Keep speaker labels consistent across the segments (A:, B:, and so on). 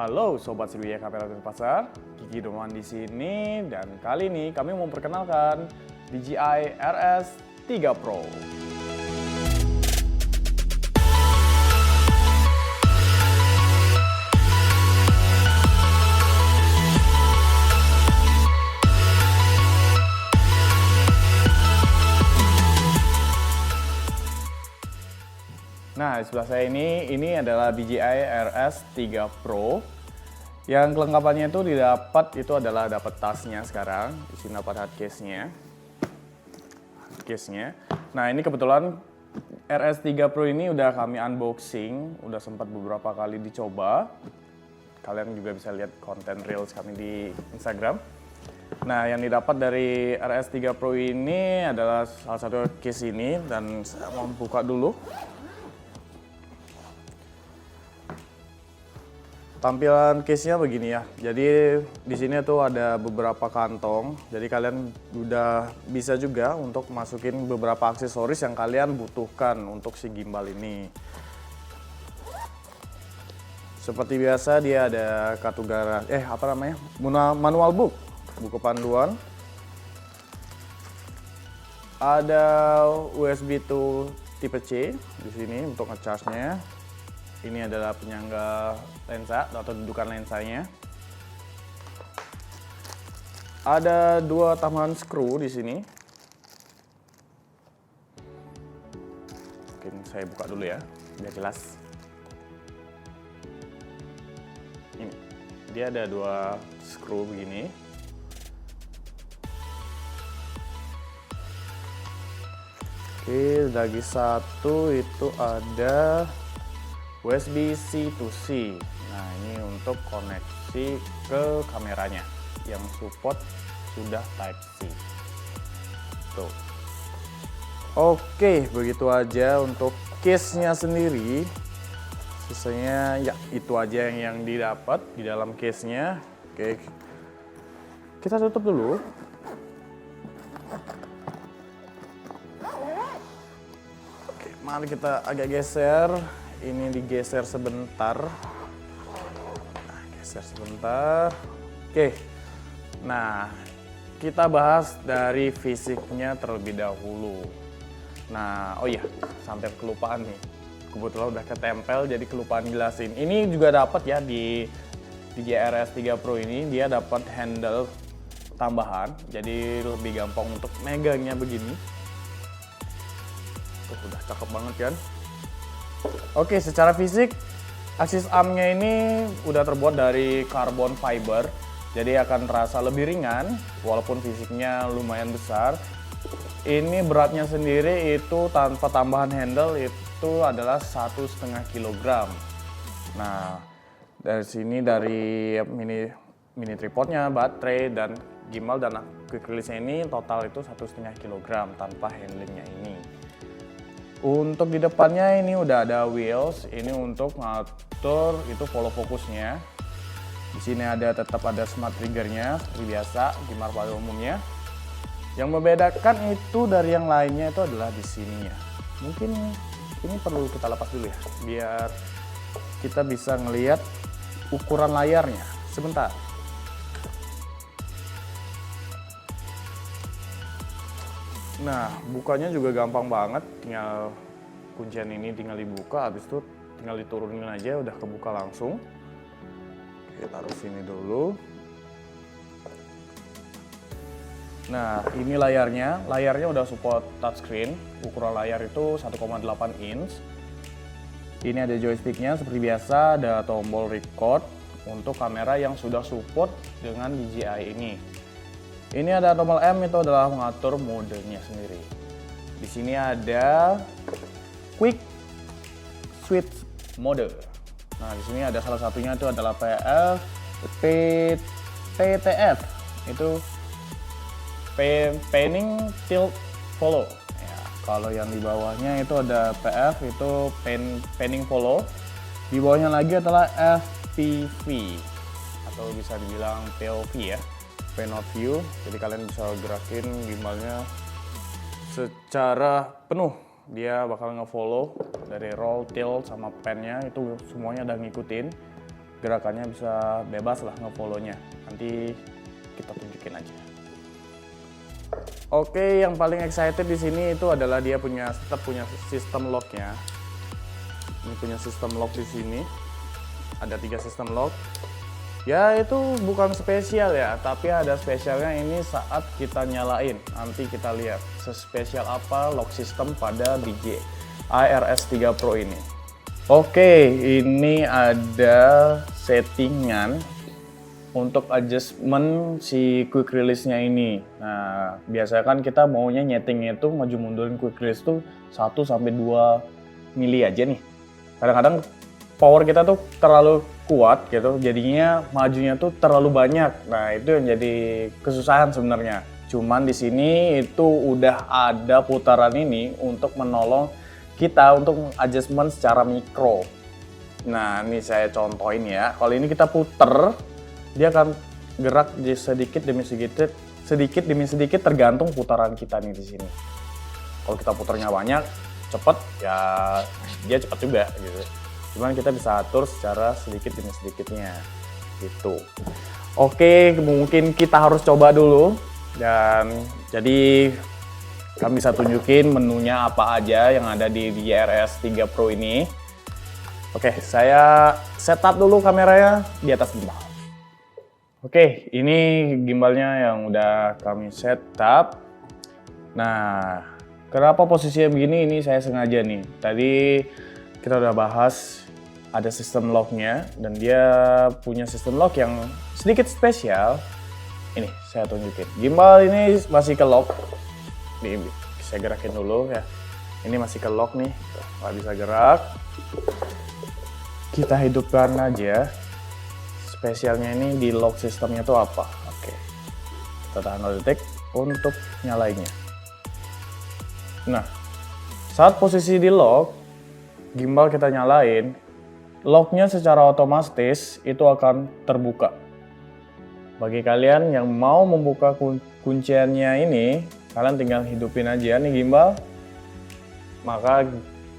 A: Halo Sobat Sriwijaya Kamera Denpasar, Kiki Doman di sini dan kali ini kami mau memperkenalkan DJI RS3 Pro. Nah, di sebelah saya ini adalah DJI RS3 Pro. Yang kelengkapannya itu adalah dapat tasnya sekarang. Di sini dapat hard case-nya. Nah, ini kebetulan RS3 Pro ini udah kami unboxing, udah sempat beberapa kali dicoba. Kalian juga bisa lihat konten reels kami di Instagram. Nah, yang didapat dari RS3 Pro ini adalah salah satu case ini dan saya mau buka dulu. Tampilan case-nya begini ya. Jadi di sini tuh ada beberapa kantong. Jadi kalian udah bisa juga untuk masukin beberapa aksesoris yang kalian butuhkan untuk si gimbal ini. Seperti biasa dia ada kartu garansi, manual book, buku panduan. Ada USB to tipe C di sini untuk ngecasnya. Ini adalah penyangga lensa atau dudukan lensanya. Ada dua tambahan skru di sini. Mungkin saya buka dulu ya, biar jelas. Ini, dia ada dua skru begini. Oke, lagi satu itu ada USB-C to C. Nah, ini untuk koneksi ke kameranya yang support sudah Type-C. Tuh. Oke, begitu aja untuk case-nya sendiri. Sisanya ya itu aja yang didapat di dalam case-nya. Oke. Kita tutup dulu. Oke, mari kita agak geser. Ini digeser sebentar. Nah, geser sebentar. Oke. Nah, kita bahas dari fisiknya terlebih dahulu. Nah, oh iya, sampai kelupaan nih. Kebetulan udah ketempel jadi kelupaan jelasin. Ini juga dapat ya di DJI RS3 Pro ini, dia dapat handle tambahan. Jadi lebih gampang untuk megangnya begini. Tuh, udah cakep banget kan? Oke, secara fisik aksis armnya ini udah terbuat dari carbon fiber, jadi akan terasa lebih ringan walaupun fisiknya lumayan besar. Ini beratnya sendiri itu tanpa tambahan handle itu adalah 1,5 kg. Nah, dari sini dari mini tripodnya, baterai dan gimbal dan quick release-nya ini total itu 1,5 kg tanpa handlingnya ini. Untuk di depannya ini udah ada wheels, ini untuk ngatur itu follow fokusnya. Di sini tetap ada smart triggernya seperti biasa gimbal pada umumnya. Yang membedakan itu dari yang lainnya itu adalah di sini ya. Mungkin ini perlu kita lepas dulu ya, biar kita bisa ngelihat ukuran layarnya. Sebentar. Nah, bukanya juga gampang banget, tinggal kuncian ini tinggal dibuka, habis itu tinggal diturunin aja udah kebuka langsung. Oke, taruh sini dulu. Nah, ini layarnya udah support touchscreen, ukuran layar itu 1,8 inch. Ini ada joysticknya seperti biasa, ada tombol record untuk kamera yang sudah support dengan DJI ini. Ini ada tombol M, itu adalah mengatur modenya sendiri. Di sini ada Quick Switch Mode. Nah, di sini ada salah satunya itu adalah PTF. Itu Panning Tilt Follow. Ya, kalau yang di bawahnya itu ada PF, itu Panning Follow. Di bawahnya lagi adalah FPV atau bisa dibilang POV ya. Point of view, jadi kalian bisa gerakin gimbalnya secara penuh. Dia bakal nge-follow dari roll, tilt, sama pan-nya itu semuanya udah ngikutin. gerakannya bisa bebas lah nge-follow-nya. Nanti kita tunjukin aja. Oke, yang paling excited di sini itu adalah dia tetap punya sistem lock-nya. Ini punya sistem lock di sini. Ada 3 sistem lock. Ya itu bukan spesial ya, tapi ada spesialnya ini saat kita nyalain. Nanti kita lihat sespesial apa lock system pada DJI RS3 Pro ini. Oke, ini ada settingan untuk adjustment si quick release-nya ini. Nah, biasanya kan kita maunya nyetingnya itu maju mundurin quick release tuh 1-2 mili aja nih. Kadang-kadang power kita tuh terlalu kuat gitu, jadinya majunya tuh terlalu banyak. Nah, itu yang jadi kesusahan sebenarnya. Cuman di sini itu udah ada putaran ini untuk menolong kita untuk adjustment secara mikro. Nah, ini saya contohin ya. Kalau ini kita puter, dia akan gerak sedikit demi sedikit tergantung putaran kita nih di sini. Kalau kita putarnya banyak, cepet ya dia cepat juga gitu. Cuman kita bisa atur secara sedikit demi sedikitnya gitu. Oke, mungkin kita harus coba dulu dan jadi kami bisa tunjukin menunya apa aja yang ada di DJI RS3 Pro ini. Oke, saya setup dulu kameranya di atas gimbal. Oke, ini gimbalnya yang udah kami setup. Nah, kenapa posisinya begini? Ini saya sengaja nih. Tadi kita udah bahas ada sistem lock-nya dan dia punya sistem lock yang sedikit spesial. Ini saya tunjukin. Gimbal ini masih ke lock. Nih, saya gerakin dulu ya. Ini masih ke lock nih, nggak bisa gerak. Kita hidupkan aja. Spesialnya ini di lock sistemnya tuh apa? Oke, kita tahan 2 detik untuk nyalainnya. Nah, saat posisi di lock, gimbal kita nyalain, locknya secara otomatis itu akan terbuka. Bagi kalian yang mau membuka kunciannya ini, kalian tinggal hidupin aja nih gimbal, maka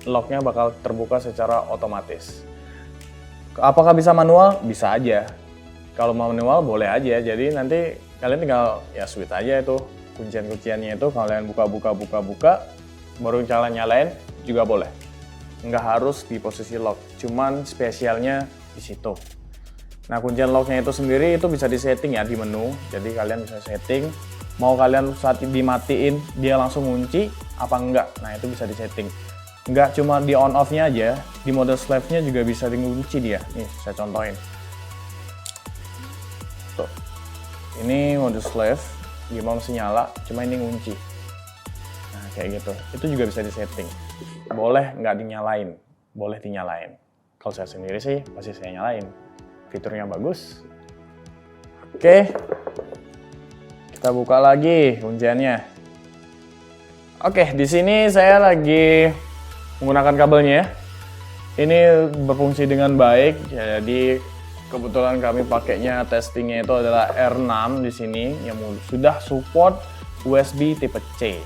A: locknya bakal terbuka secara otomatis. Apakah bisa manual? Bisa aja. Kalau mau manual boleh aja. Jadi nanti kalian tinggal ya switch aja itu kuncian-kunciannya itu kalian buka, baru nyalain juga boleh. Nggak harus di posisi lock. Cuman spesialnya di situ. Nah, kuncian locknya itu sendiri itu bisa disetting ya di menu. Jadi kalian bisa setting. Mau kalian saat dimatiin dia langsung kunci apa enggak? Nah, itu bisa disetting. Nggak cuma di on off-nya aja, di mode slave-nya juga bisa dikunci dia. Nih, saya contohin. Tuh. Ini mode slave, gimbal masih nyala, cuma ini ngunci. Nah, kayak gitu. Itu juga bisa disetting. Boleh nggak dinyalain, boleh dinyalain. Kalau saya sendiri sih, pasti saya nyalain. Fiturnya bagus. Oke. Kita buka lagi kunciannya. Oke, di sini saya lagi menggunakan kabelnya. Ini berfungsi dengan baik. Jadi kebetulan kami pakainya testingnya itu adalah R6 di sini yang sudah support USB tipe C.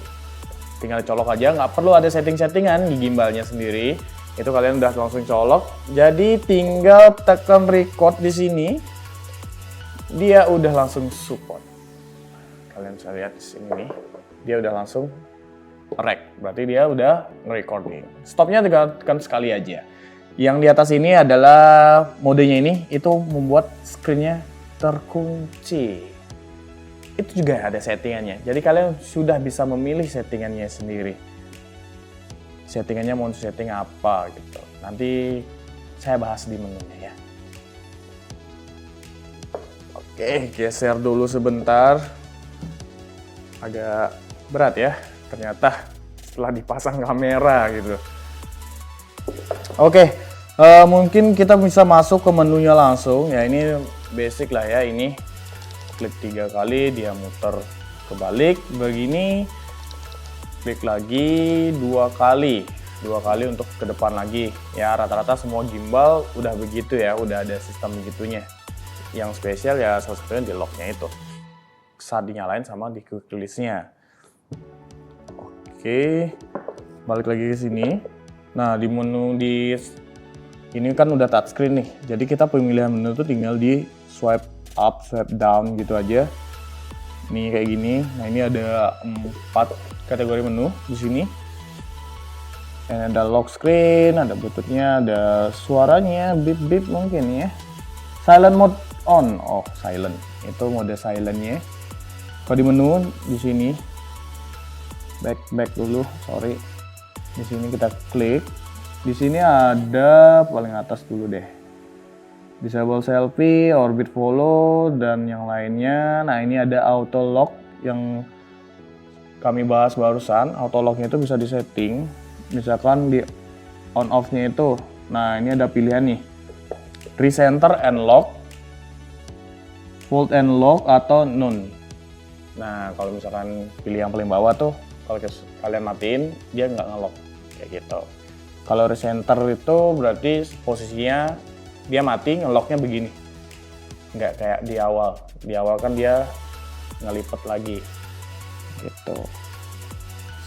A: Tinggal colok aja, nggak perlu ada setting-settingan di gimbalnya sendiri. Itu kalian udah langsung colok. Jadi tinggal tekan record di sini, dia udah langsung support. Kalian bisa lihat di sini nih, dia udah langsung rek, berarti dia udah nge-recording. Stopnya tekan sekali aja. Yang di atas ini adalah modenya ini, itu membuat screen-nya terkunci. Itu juga ada settingannya. Jadi kalian sudah bisa memilih settingannya sendiri. Settingannya mau setting apa gitu. Nanti saya bahas di menunya ya. Oke, geser dulu sebentar. Agak berat ya. Ternyata setelah dipasang kamera gitu. Oke, mungkin kita bisa masuk ke menunya langsung. Ya ini basic lah ya ini. Klik 3 kali, dia muter kebalik begini. Klik lagi 2 kali. 2 kali untuk ke depan lagi. Ya rata-rata semua gimbal udah begitu ya, udah ada sistem begitunya. Yang spesial ya salah satunya di locknya itu. Saat dinyalain sama di quick release-nya. Oke, balik lagi ke sini. Nah, di menu di Ini kan udah touchscreen nih, jadi kita pemilihan menu tuh tinggal di swipe up, swipe down gitu aja. Nih kayak gini. Nah ini ada 4 kategori menu di sini. Dan ada lock screen, ada bututnya, ada suaranya, beep beep mungkin ya. Silent mode on, oh silent, itu mode silentnya. Kalau di menu di sini, back dulu, sorry. Di sini kita klik. Di sini ada paling atas dulu deh. Disable selfie, orbit follow, dan yang lainnya. Nah ini ada auto lock yang kami bahas barusan. Auto locknya itu bisa disetting, misalkan di on off-nya itu. Nah ini ada pilihan nih, recenter and lock, fold and lock, atau none. Nah kalau misalkan pilih yang paling bawah tuh, kalau kalian matiin dia nggak nge-lock kayak gitu. Kalau recenter itu berarti posisinya dia mati, nge-locknya begini, nggak kayak di awal. Di awal kan dia ngelipet lagi gitu.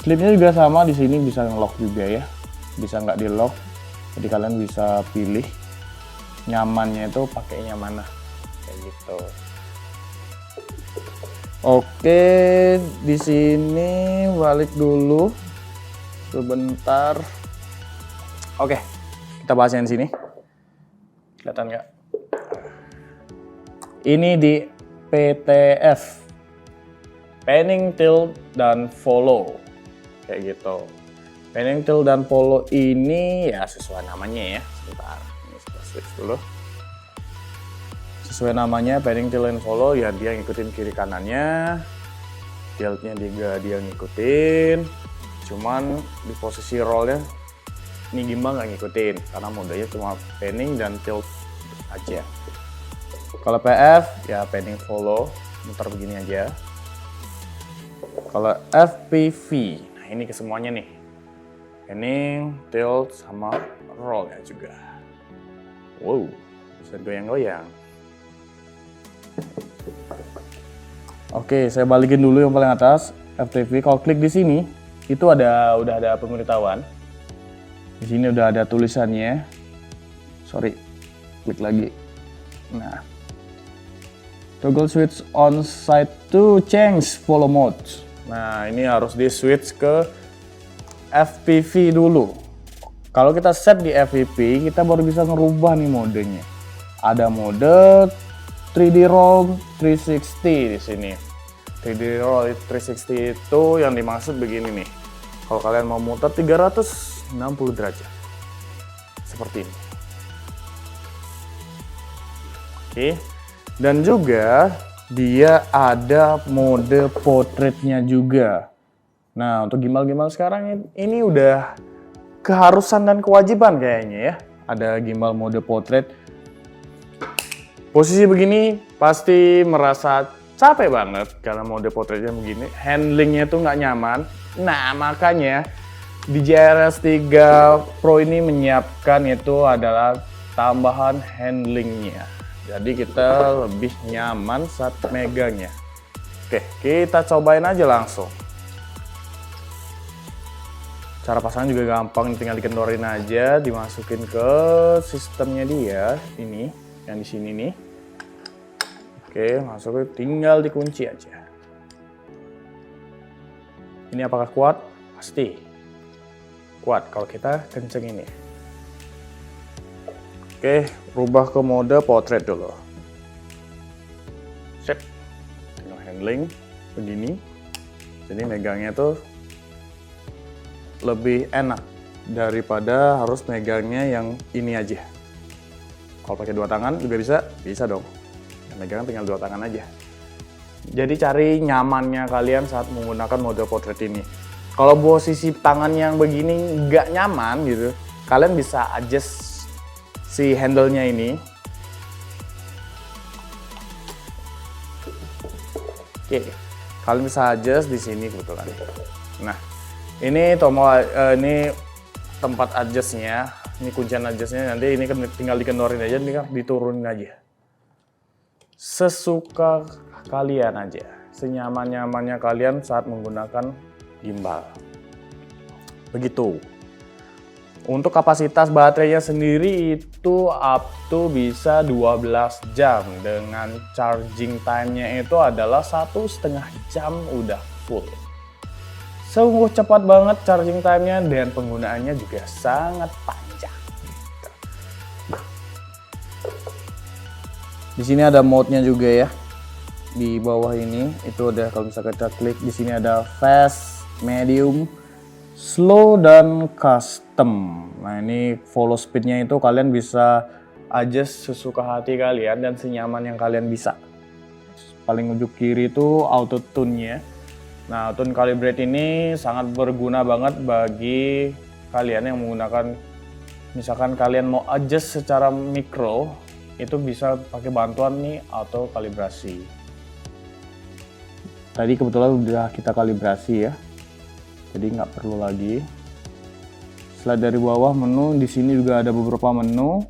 A: Slipnya juga sama, di sini bisa nge-lock juga ya, bisa nggak di lock. Jadi kalian bisa pilih nyamannya itu pakainya mana kayak gitu. Oke, di sini balik dulu sebentar. Oke, kita bahas yang di sini. Kelihatan nggak? Ini di PTF, panning, tilt, dan follow kayak gitu. Panning, tilt, dan follow ini ya sesuai namanya ya. Sebentar, ini kita switch dulu. Sesuai namanya, panning, tilt, dan follow ya dia ngikutin kiri kanannya. Tiltnya juga dia ngikutin. Cuman di posisi rollnya ini gimbal nggak ngikutin karena modenya cuma panning dan tilt aja. Kalau PF ya panning follow, muter begini aja. Kalau FPV, nah ini kesemuanya nih, panning, tilt, sama rollnya juga. Wow, bisa goyang-goyang. Oke, saya balikin dulu yang paling atas, FPV. Kalau klik di sini, itu udah ada pemberitahuan. Di sini udah ada tulisannya. Sorry, klik lagi. Nah, toggle switch on side to change follow mode. Nah, ini harus di switch ke FPV dulu. Kalau kita set di FPV, kita baru bisa ngerubah nih modenya. Ada mode 3D roll 360 di sini. 3D roll 360 itu yang dimaksud begini nih. Kalau kalian mau muter 360 derajat. Seperti ini. Oke. Dan juga dia ada mode portraitnya juga. Nah, untuk gimbal-gimbal sekarang ini udah keharusan dan kewajiban kayaknya ya. Ada gimbal mode portrait. Posisi begini pasti merasa capek banget karena mode portraitnya begini. Handlingnya tuh nggak nyaman. Nah, makanya DJI RS 3 Pro ini menyiapkan itu adalah tambahan handlingnya. Jadi kita lebih nyaman saat megangnya. Oke, kita cobain aja langsung. Cara pasang juga gampang, tinggal dikendorin aja, dimasukin ke sistemnya dia. Ini, yang di sini nih. Oke, masukin, tinggal dikunci aja. Ini apakah kuat? Pasti kuat kalau kita kencengin ya. Oke, rubah ke mode portrait dulu. Sip. Tinggal handling begini. Jadi megangnya tuh lebih enak daripada harus megangnya yang ini aja. Kalau pakai 2 tangan juga bisa dong. Yang megang tinggal 2 tangan aja. Jadi cari nyamannya kalian saat menggunakan mode portrait ini. Kalau posisi tangan yang begini nggak nyaman gitu, kalian bisa adjust si handle-nya ini. Oke, kalian bisa adjust di sini kebetulan. Nah, ini tombol ini tempat adjustnya, ini kuncian adjustnya. Nanti ini kan tinggal dikendorin aja, ini kan diturunin aja. Sesuka kalian aja, senyaman-nyamannya kalian saat menggunakan gimbal. Begitu. Untuk kapasitas baterainya sendiri itu itu up to bisa 12 jam dengan charging time-nya itu adalah 1,5 jam udah full. Sungguh cepat banget charging time-nya dan penggunaannya juga sangat panjang. Di sini ada mode-nya juga ya. Di bawah ini itu ada, kalau misalkan kita klik di sini ada fast, medium, slow dan custom. Nah, ini follow speed-nya itu kalian bisa adjust sesuka hati kalian dan senyaman yang kalian bisa. Paling ujung kiri itu auto tune-nya. Nah, tune calibrate ini sangat berguna banget bagi kalian yang menggunakan, misalkan kalian mau adjust secara mikro, itu bisa pakai bantuan nih auto kalibrasi. Tadi kebetulan udah kita kalibrasi ya, jadi nggak perlu lagi. Slide dari bawah menu, di sini juga ada beberapa menu.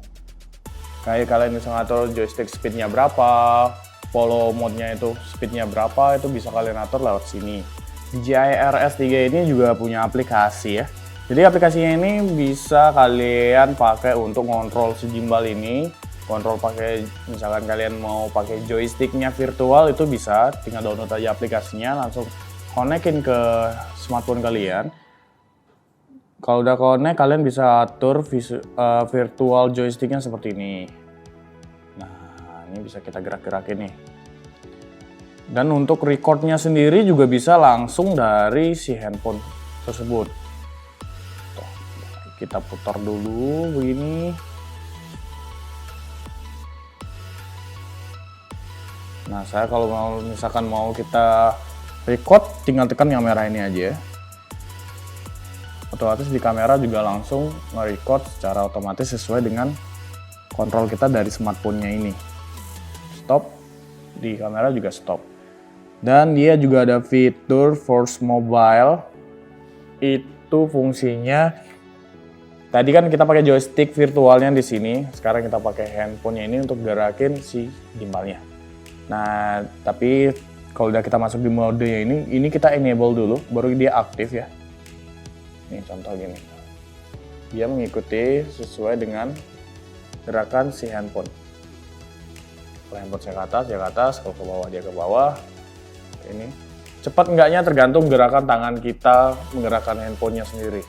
A: Kayak kalian bisa ngatur joystick speednya berapa, follow mode-nya itu speednya berapa, itu bisa kalian atur lewat sini. DJI RS3 ini juga punya aplikasi ya. Jadi aplikasinya ini bisa kalian pakai untuk ngontrol si gimbal ini. Kontrol pakai, misalkan kalian mau pakai joysticknya virtual, itu bisa tinggal download aja aplikasinya, langsung konekin ke smartphone kalian. Kalau udah connect, kalian bisa atur virtual joysticknya seperti ini. Nah, ini bisa kita gerak-gerakin nih. Dan untuk recordnya sendiri juga bisa langsung dari si handphone tersebut. Tuh, kita putar dulu begini. Nah, saya kalau misalkan mau kita record, tinggal tekan kamera ini aja. Otomatis di kamera juga langsung nge-record secara otomatis sesuai dengan kontrol kita dari smartphone-nya ini. Stop, di kamera juga stop. Dan dia juga ada fitur Force Mobile. Itu fungsinya, tadi kan kita pakai joystick virtualnya di sini, sekarang kita pakai handphonenya ini untuk gerakin si gimbalnya. Nah, tapi kalau udah kita masuk di modenya ini kita enable dulu, baru dia aktif ya. Nih contoh gini, dia mengikuti sesuai dengan gerakan si handphone. Kalau handphone saya ke atas, dia ke atas, kalau ke bawah dia ke bawah. Ini cepat enggaknya tergantung gerakan tangan kita menggerakkan handphonenya sendiri.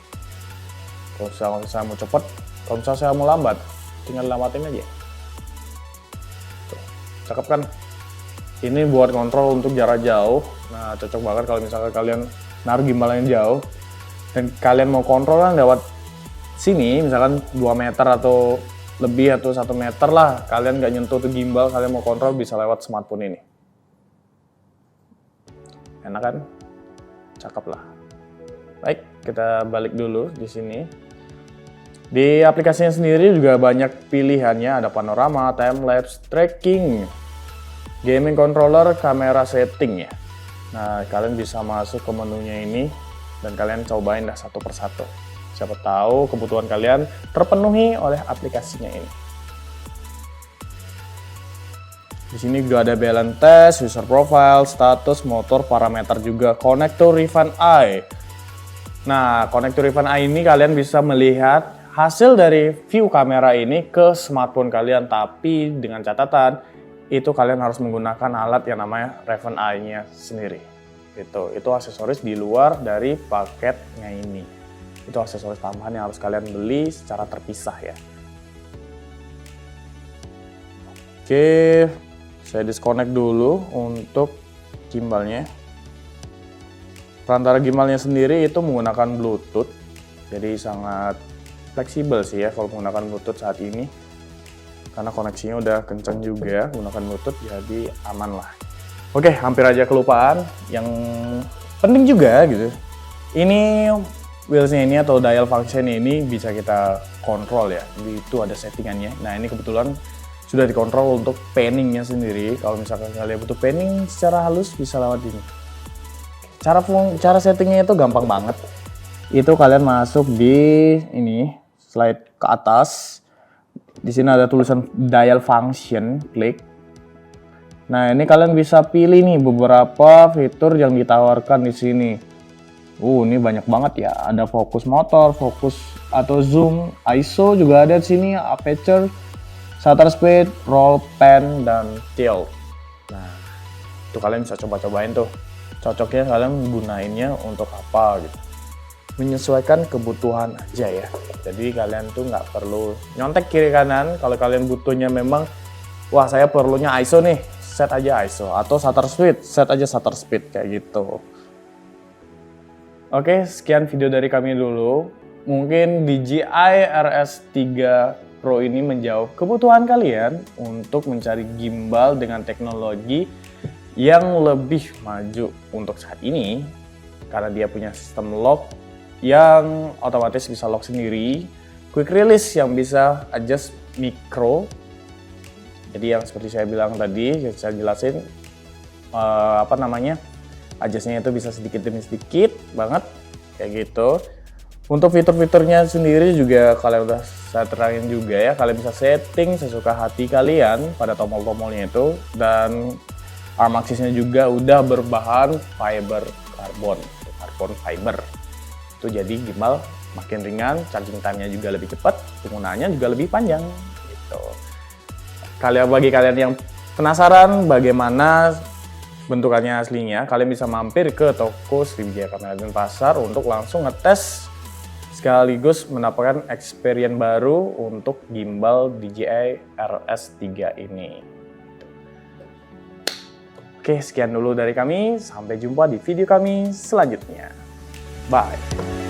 A: Kalau saya mau cepat, kalau misalnya saya mau lambat, tinggal lambatin aja. Tuh, cakep kan? Ini buat kontrol untuk jarak jauh. Nah, cocok banget kalau misalkan kalian naruh gimbal yang jauh dan kalian mau kontrol kan lewat sini, misalkan 2 meter atau lebih atau 1 meter lah, kalian nggak nyentuh tuh gimbal, kalian mau kontrol bisa lewat smartphone ini. Enak kan? Cakep lah. Baik, kita balik dulu di sini. Di aplikasinya sendiri juga banyak pilihannya, ada panorama, time lapse, tracking, gaming controller, kamera setting ya. Nah, kalian bisa masuk ke menunya ini dan kalian cobain dah satu persatu. Siapa tahu kebutuhan kalian terpenuhi oleh aplikasinya ini. Di sini juga ada balance test, user profile, status, motor, parameter juga, connect to Riven Eye. Nah, connect to Riven Eye ini kalian bisa melihat hasil dari view kamera ini ke smartphone kalian, tapi dengan catatan itu kalian harus menggunakan alat yang namanya Riven Eye-nya sendiri. Itu aksesoris di luar dari paketnya ini. Itu aksesoris tambahan yang harus kalian beli secara terpisah ya. Oke, saya disconnect dulu untuk gimbalnya. Perantara gimbalnya sendiri itu menggunakan Bluetooth, jadi sangat fleksibel sih ya kalau menggunakan Bluetooth saat ini. Karena koneksinya udah kencang juga menggunakan Bluetooth, jadi aman lah. Oke, hampir aja kelupaan. Yang penting juga gitu, ini wheelsnya ini atau dial function ini bisa kita kontrol ya. Itu ada settingannya. Nah, ini kebetulan sudah dikontrol untuk panningnya sendiri. Kalau misalkan kalian butuh panning secara halus bisa lewat ini. Cara settingnya itu gampang banget. Itu kalian masuk di ini, slide ke atas. Di sini ada tulisan dial function, klik. Nah, ini kalian bisa pilih nih beberapa fitur yang ditawarkan di sini. Ini banyak banget ya. Ada fokus motor, fokus atau zoom, ISO juga ada di sini, aperture, shutter speed, roll, pan, dan tilt. Nah, itu kalian bisa coba-cobain tuh. Cocoknya kalian gunainnya untuk apa gitu. Menyesuaikan kebutuhan aja ya. Jadi kalian tuh nggak perlu nyontek kiri kanan. Kalau kalian butuhnya memang, wah saya perlunya ISO nih, set aja ISO. Atau shutter speed, set aja shutter speed kayak gitu. Oke, sekian video dari kami dulu. Mungkin DJI RS3 Pro ini menjawab kebutuhan kalian untuk mencari gimbal dengan teknologi yang lebih maju untuk saat ini. Karena dia punya sistem lock yang otomatis bisa lock sendiri, quick release yang bisa adjust micro. Jadi yang seperti saya bilang tadi, saya jelasin adjustnya itu bisa sedikit demi sedikit banget kayak gitu. Untuk fitur-fiturnya sendiri juga kalian udah saya terangin juga ya, kalian bisa setting sesuka hati kalian pada tombol-tombolnya itu, dan arm axisnya juga udah berbahan fiber karbon fiber. Itu jadi gimbal makin ringan, charging time-nya juga lebih cepat, penggunaannya juga lebih panjang gitu. Bagi kalian yang penasaran bagaimana bentukannya aslinya, kalian bisa mampir ke toko Sriwijaya Kamera Denpasar untuk langsung ngetes sekaligus mendapatkan experience baru untuk gimbal DJI RS3 ini. Oke, sekian dulu dari kami. Sampai jumpa di video kami selanjutnya. Bye.